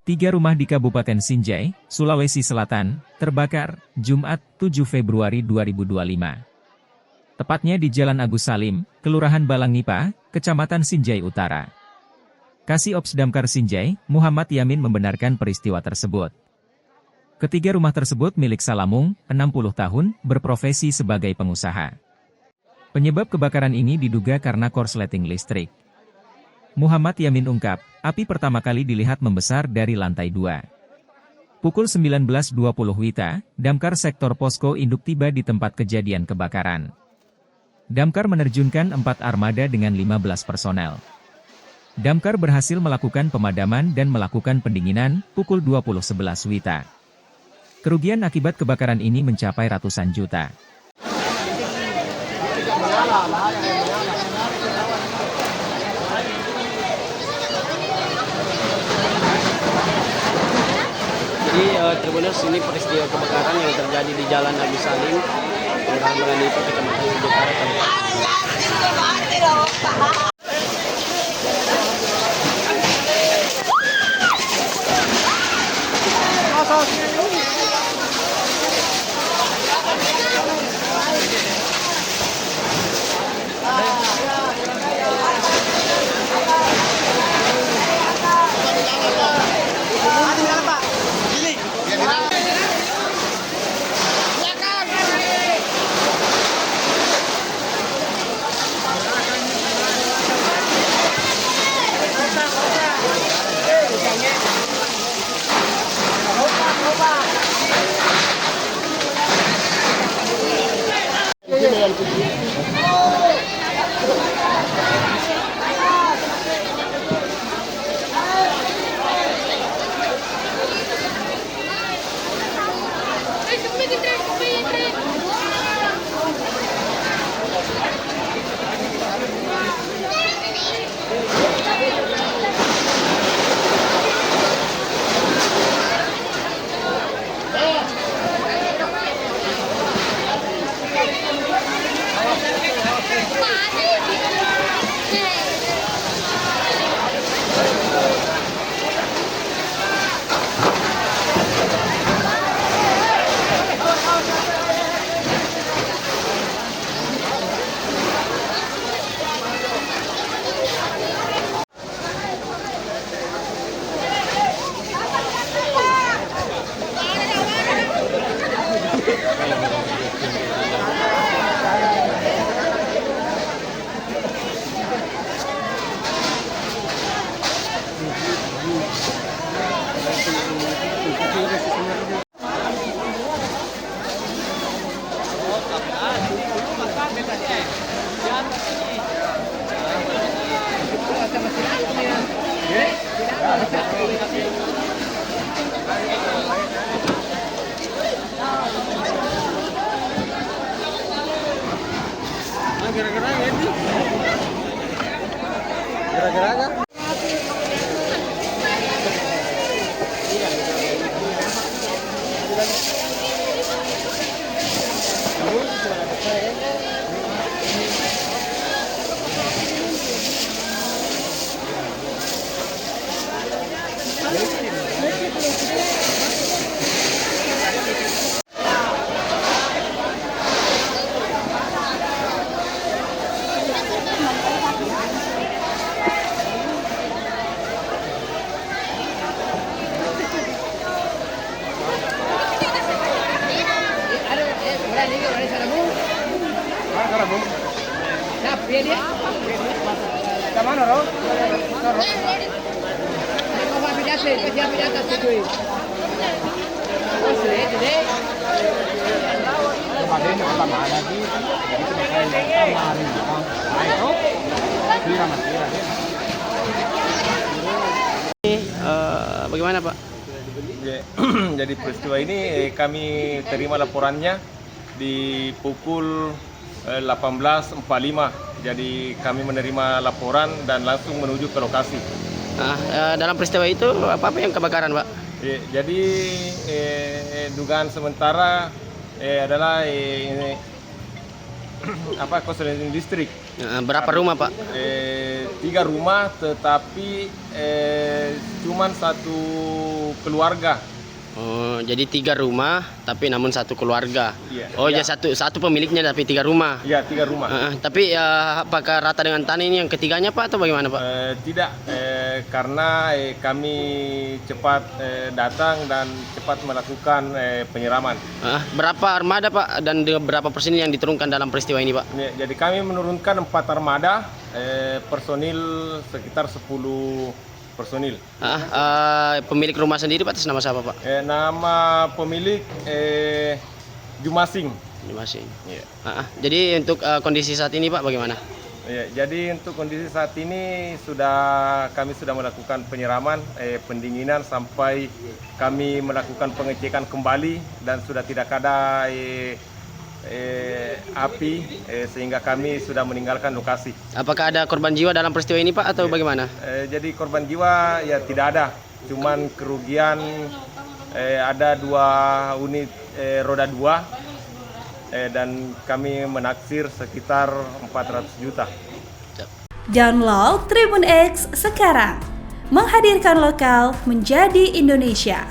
Tiga rumah di Kabupaten Sinjai, Sulawesi Selatan, terbakar, Jumat, 7 Februari 2025. Tepatnya di Jalan Agus Salim, Kelurahan Balangipa, Kecamatan Sinjai Utara. Kasih Ops Damkar Sinjai, Muhammad Yamin membenarkan peristiwa tersebut. Ketiga rumah tersebut milik Salamung, 60 tahun, berprofesi sebagai pengusaha. Penyebab kebakaran ini diduga karena korsleting listrik. Muhammad Yamin ungkap, api pertama kali dilihat membesar dari lantai 2. Pukul 19.20 WITA, Damkar Sektor Posko Induk tiba di tempat kejadian kebakaran. Damkar menerjunkan 4 armada dengan 15 personel. Damkar berhasil melakukan pemadaman dan melakukan pendinginan pukul 20.11 WITA. Kerugian akibat kebakaran ini mencapai ratusan juta. Jadi Tribuners, ini peristiwa kebakaran yang terjadi di Jalan Agus Salim, Kelurahan Balangipa, Kecamatan Sinjai Utara, Kabupaten. Gara-gara bagaimana Pak? Jadi peristiwa ini kami terima laporannya di pukul 18.45. Jadi kami menerima laporan dan langsung menuju ke lokasi. Dalam peristiwa itu apa yang kebakaran Pak? Jadi dugaan sementara adalah korsleting listrik. Berapa rumah Pak? 3 rumah, tetapi cuman satu keluarga. Oh, jadi 3 rumah, tapi namun satu keluarga. Iya. Oh, Iya. jadi satu pemiliknya tapi 3 rumah. Ya, 3 rumah. Tapi apakah rata dengan tanah ini yang ketiganya Pak atau bagaimana Pak? Tidak, karena kami cepat datang dan cepat melakukan penyiraman. Berapa armada Pak dan berapa personil yang diturunkan dalam peristiwa ini Pak? Ya, jadi kami menurunkan 4 armada, personil sekitar 10 personil. Pemilik rumah sendiri Pak atas nama siapa Pak? Nama pemilik Jumasing. Jumasing. Ya. Jadi untuk kondisi saat ini Pak bagaimana? Ya, jadi untuk kondisi saat ini kami sudah melakukan penyiraman, pendinginan sampai kami melakukan pengecekan kembali dan sudah tidak ada api, sehingga kami sudah meninggalkan lokasi. Apakah ada korban jiwa dalam peristiwa ini Pak atau bagaimana? Jadi korban jiwa ya tidak ada, cuman kerugian ada 2 unit roda 2 dan kami menaksir sekitar 400 juta. Download Tribun X sekarang, menghadirkan lokal menjadi Indonesia.